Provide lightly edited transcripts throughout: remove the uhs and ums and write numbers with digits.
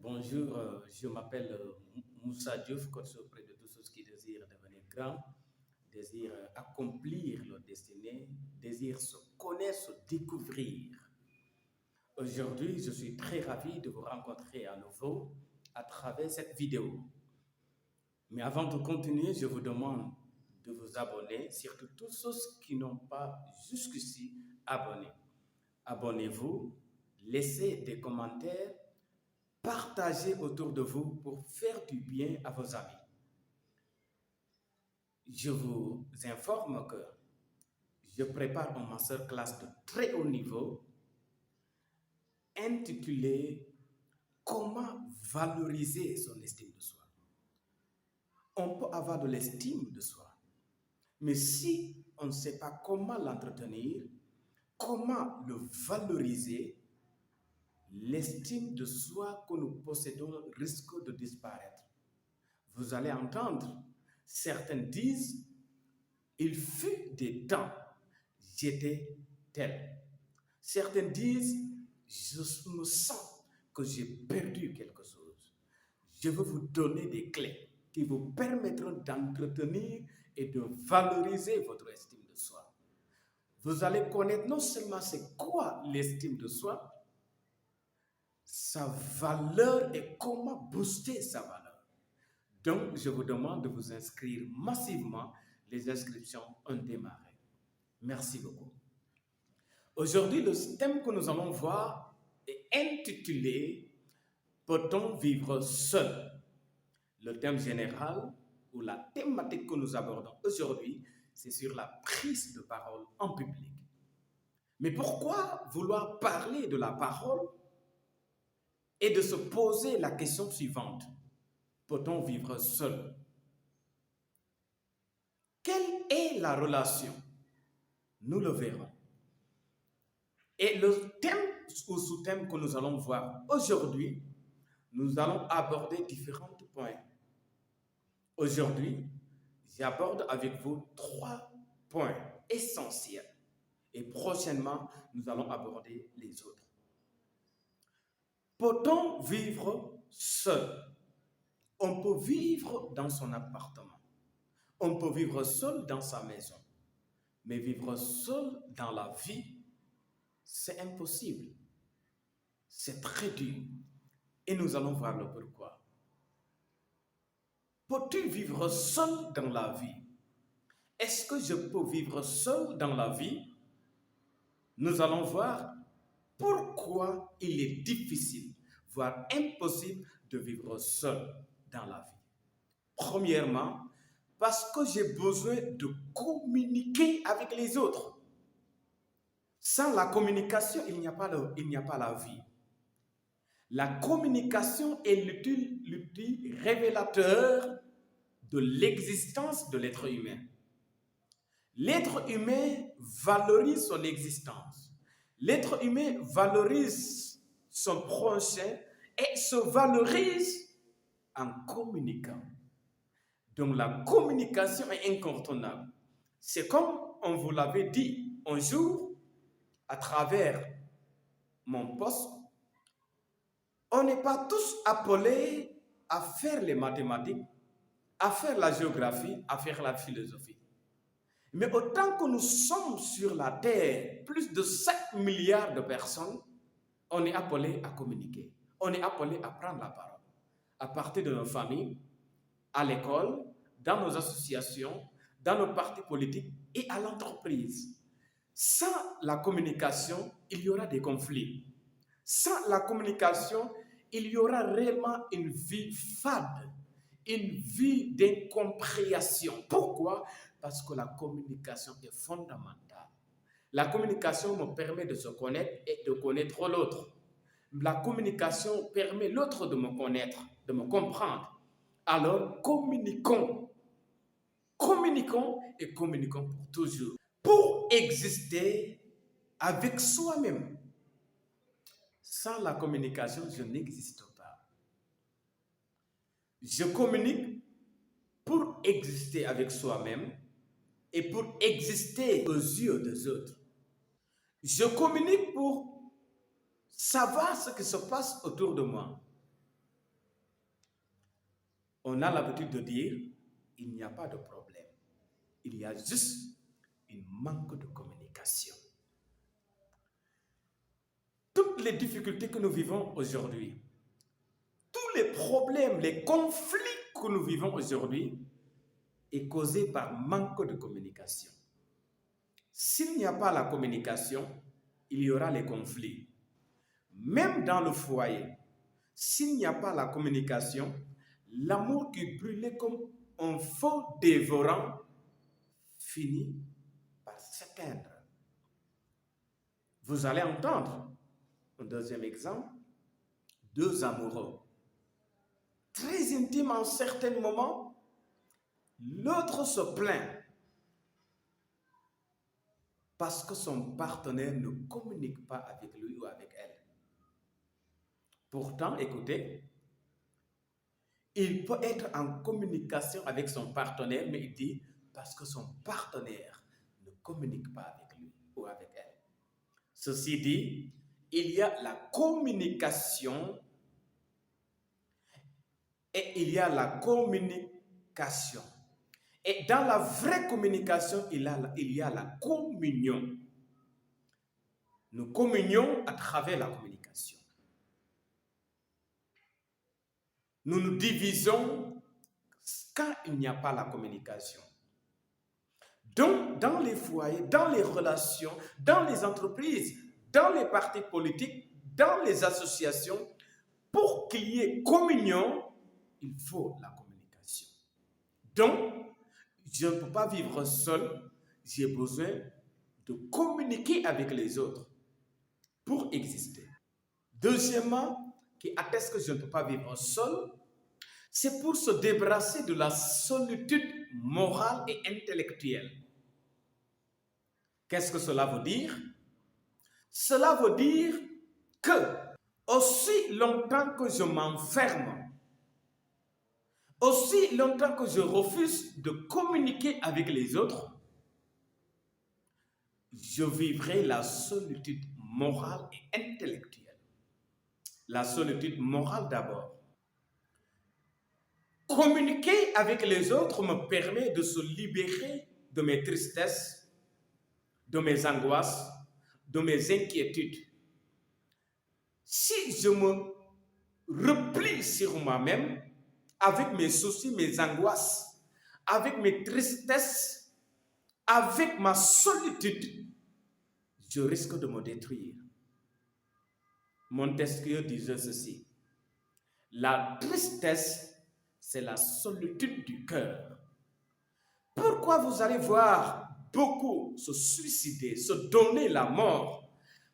Bonjour, je m'appelle Moussa Diouf, coach auprès de tous ceux qui désirent devenir grands, désirent accomplir leur destinée, désirent se connaître, se découvrir. Aujourd'hui, je suis très ravi de vous rencontrer à nouveau à travers cette vidéo. Mais avant de continuer, je vous demande de vous abonner, surtout tous ceux qui n'ont pas jusqu'ici abonné. Abonnez-vous, laissez des commentaires, partagez autour de vous pour faire du bien à vos amis. Je vous informe que je prépare un masterclass de très haut niveau intitulé Comment valoriser son estime de soi. On peut avoir de l'estime de soi, mais si on ne sait pas comment l'entretenir, comment le valoriser, l'estime de soi que nous possédons risque de disparaître. Vous allez entendre, certains disent, il fut des temps, j'étais tel. Certains disent, je me sens que j'ai perdu quelque chose. Je veux vous donner des clés qui vous permettront d'entretenir et de valoriser votre estime de soi. Vous allez connaître non seulement c'est quoi l'estime de soi, sa valeur et comment booster sa valeur. Donc, je vous demande de vous inscrire massivement. Les inscriptions ont démarré. Merci beaucoup. Aujourd'hui, le thème que nous allons voir est intitulé « Peut-on vivre seul ?» Le thème général ou la thématique que nous abordons aujourd'hui, c'est sur la prise de parole en public. Mais pourquoi vouloir parler de la parole et de se poser la question suivante? Peut-on vivre seul? Quelle est la relation? Nous le verrons. Et le thème ou sous-thème que nous allons voir aujourd'hui, nous allons aborder différents points. Aujourd'hui, j'aborde avec vous 3 points essentiels. Et prochainement, nous allons aborder les autres. Peut-on vivre seul? On peut vivre dans son appartement. On peut vivre seul dans sa maison. Mais vivre seul dans la vie, c'est impossible. C'est très dur. Et nous allons voir le pourquoi. Peux-tu vivre seul dans la vie? Est-ce que je peux vivre seul dans la vie? Nous allons voir pourquoi il est difficile, voire impossible de vivre seul dans la vie. Premièrement, parce que j'ai besoin de communiquer avec les autres. Sans la communication, il n'y a pas la vie. La communication est l'outil révélateur de l'existence de l'être humain. L'être humain valorise son existence. L'être humain valorise son prochain et se valorise en communiquant. Donc la communication est incontournable. C'est comme on vous l'avait dit un jour, à travers mon poste, on n'est pas tous appelés à faire les mathématiques, à faire la géographie, à faire la philosophie. Mais autant que nous sommes sur la Terre, plus de 7 milliards de personnes, on est appelé à communiquer. On est appelé à prendre la parole. À partir de nos familles, à l'école, dans nos associations, dans nos partis politiques et à l'entreprise. Sans la communication, il y aura des conflits. Sans la communication, il y aura réellement une vie fade, une vie d'incompréhension. Pourquoi? Parce que la communication est fondamentale. La communication me permet de se connaître et de connaître l'autre. La communication permet l'autre de me connaître, de me comprendre. Alors, communiquons. Communiquons et communiquons pour toujours. Pour exister avec soi-même. Sans la communication, je n'existe pas. Je communique pour exister avec soi-même et pour exister aux yeux des autres. Je communique pour savoir ce qui se passe autour de moi. On a l'habitude de dire, il n'y a pas de problème. Il y a juste un manque de communication. Toutes les difficultés que nous vivons aujourd'hui, tous les problèmes, les conflits que nous vivons aujourd'hui est causé par manque de communication. S'il n'y a pas la communication, il y aura les conflits. Même dans le foyer, s'il n'y a pas la communication, l'amour qui brûlait comme un feu dévorant finit par s'éteindre. Vous allez entendre un deuxième exemple, deux amoureux, très intimes en certains moments, l'autre se plaint parce que son partenaire ne communique pas avec lui ou avec elle. Pourtant, écoutez, il peut être en communication avec son partenaire, mais il dit parce que son partenaire ne communique pas avec lui ou avec elle. Ceci dit, il y a la communication et il y a la communication. Et dans la vraie communication, il y a la communion. Nous communions à travers la communication. Nous nous divisons quand il n'y a pas la communication. Donc, dans les foyers, dans les relations, dans les entreprises, dans les partis politiques, dans les associations, pour qu'il y ait communion, il faut la communication. Donc, je ne peux pas vivre seul, j'ai besoin de communiquer avec les autres pour exister. Deuxièmement, qui atteste que je ne peux pas vivre seul, c'est pour se débarrasser de la solitude morale et intellectuelle. Qu'est-ce que cela veut dire? Cela veut dire que aussi longtemps que je m'enferme, aussi longtemps que je refuse de communiquer avec les autres, je vivrai la solitude morale et intellectuelle. La solitude morale d'abord. Communiquer avec les autres me permet de se libérer de mes tristesses, de mes angoisses, de mes inquiétudes. Si je me replie sur moi-même, avec mes soucis, mes angoisses, avec mes tristesses, avec ma solitude, je risque de me détruire. Montesquieu disait ceci: la tristesse, c'est la solitude du cœur. Pourquoi vous allez voir beaucoup se suicider, se donner la mort?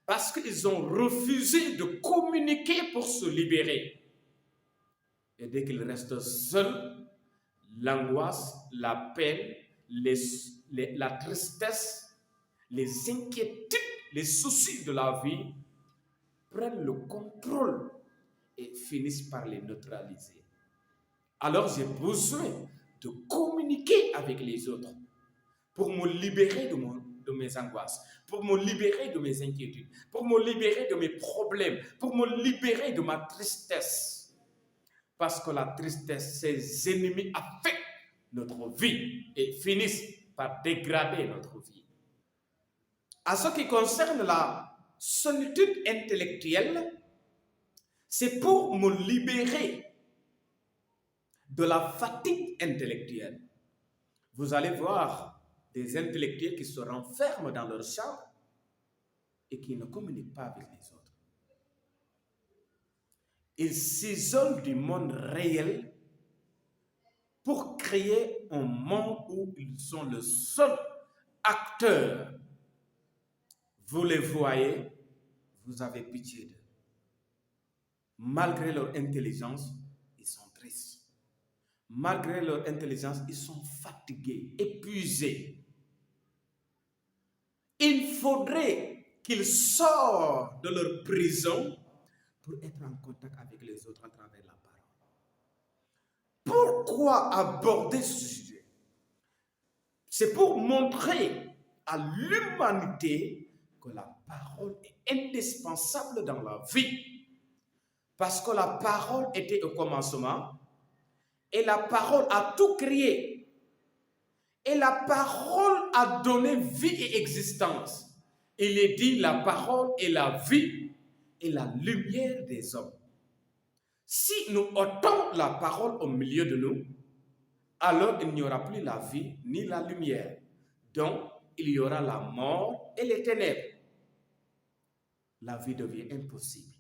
Parce qu'ils ont refusé de communiquer pour se libérer. Et dès qu'ils restent seuls, l'angoisse, la peine, la tristesse, les inquiétudes, les soucis de la vie prennent le contrôle et finissent par les neutraliser. Alors j'ai besoin de communiquer avec les autres pour me libérer de mes angoisses, pour me libérer de mes inquiétudes, pour me libérer de mes problèmes, pour me libérer de ma tristesse. Parce que la tristesse, ses ennemis affectent notre vie et finissent par dégrader notre vie. À ce qui concerne la solitude intellectuelle, c'est pour me libérer de la fatigue intellectuelle. Vous allez voir des intellectuels qui se renferment dans leur chambre et qui ne communiquent pas avec les autres. Ils s'isolent du monde réel pour créer un monde où ils sont le seul acteur. Vous les voyez, vous avez pitié d'eux. Malgré leur intelligence, ils sont tristes. Malgré leur intelligence, ils sont fatigués, épuisés. Il faudrait qu'ils sortent de leur prison pour être en contact avec les autres à travers la parole. Pourquoi aborder ce sujet? C'est pour montrer à l'humanité que la parole est indispensable dans la vie. Parce que la parole était au commencement, Et la parole a tout créé. Et la parole a donné vie et existence. Il est dit, la parole est la vie et la lumière des hommes. Si nous ôtons la parole au milieu de nous, alors il n'y aura plus la vie ni la lumière. Donc, il y aura la mort et les ténèbres. La vie devient impossible.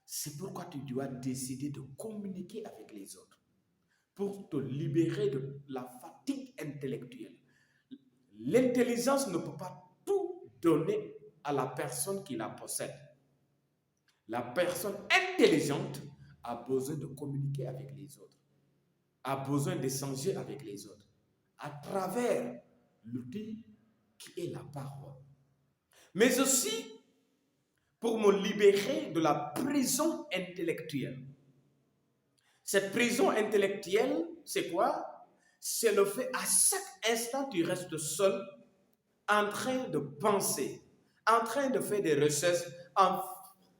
C'est pourquoi tu dois décider de communiquer avec les autres pour te libérer de la fatigue intellectuelle. L'intelligence ne peut pas tout donner à la personne qui la possède. La personne intelligente a besoin de communiquer avec les autres, a besoin d'échanger avec les autres à travers l'outil qui est la parole. Mais aussi pour me libérer de la prison intellectuelle. Cette prison intellectuelle, c'est quoi? C'est le fait à chaque instant tu restes seul en train de penser, en train de faire des recherches, en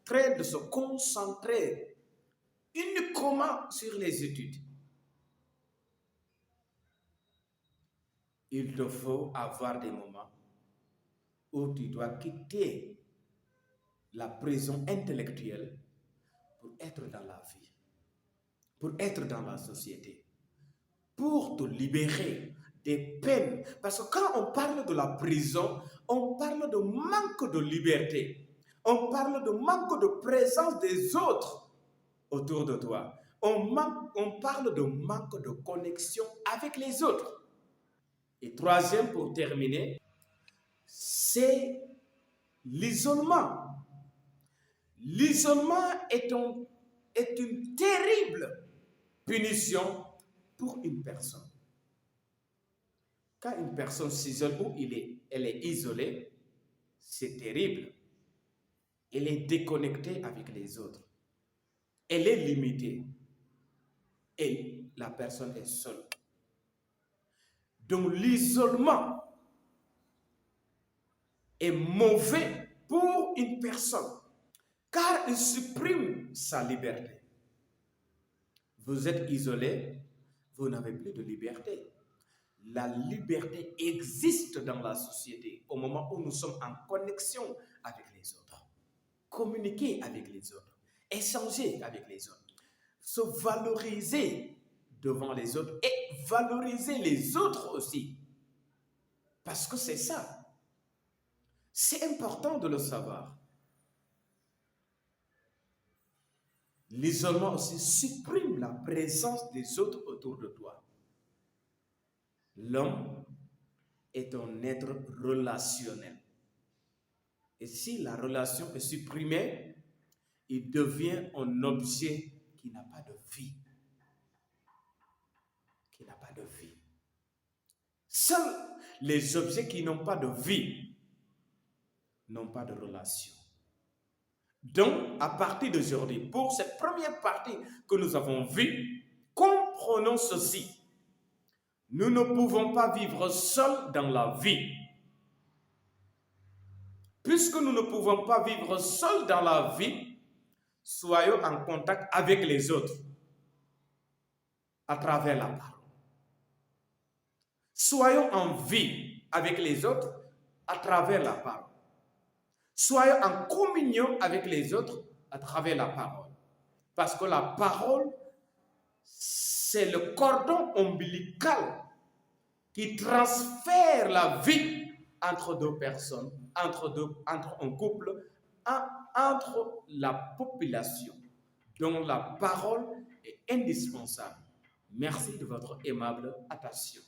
train de se concentrer uniquement sur les études. Il te faut avoir des moments où tu dois quitter la prison intellectuelle pour être dans la vie, pour être dans la société, pour te libérer des peines. Parce que quand on parle de la prison, on parle de manque de liberté. On parle de manque de présence des autres autour de toi. On parle de manque de connexion avec les autres. Et troisième, pour terminer, c'est l'isolement. L'isolement est une terrible punition pour une personne. Quand une personne s'isole ou elle est isolée, c'est terrible. Elle est déconnectée avec les autres. Elle est limitée. Et la personne est seule. Donc l'isolement est mauvais pour une personne, car il supprime sa liberté. Vous êtes isolé, vous n'avez plus de liberté. La liberté existe dans la société au moment où nous sommes en connexion avec les autres. Communiquer avec les autres, échanger avec les autres, se valoriser devant les autres et valoriser les autres aussi. Parce que c'est ça. C'est important de le savoir. L'isolement aussi supprime la présence des autres autour de toi. L'homme est un être relationnel. Et si la relation est supprimée, il devient un objet qui n'a pas de vie. Qui n'a pas de vie. Seuls les objets qui n'ont pas de vie n'ont pas de relation. Donc, à partir d'aujourd'hui, pour cette première partie que nous avons vue, comprenons ceci. Nous ne pouvons pas vivre seuls dans la vie. Puisque nous ne pouvons pas vivre seuls dans la vie, soyons en contact avec les autres à travers la parole. Soyons en vie avec les autres à travers la parole. Soyons en communion avec les autres à travers la parole. Parce que la parole, c'est le cordon ombilical qui transfère la vie entre deux personnes, entre un couple, entre la population. Donc la parole est indispensable. Merci de votre aimable attention.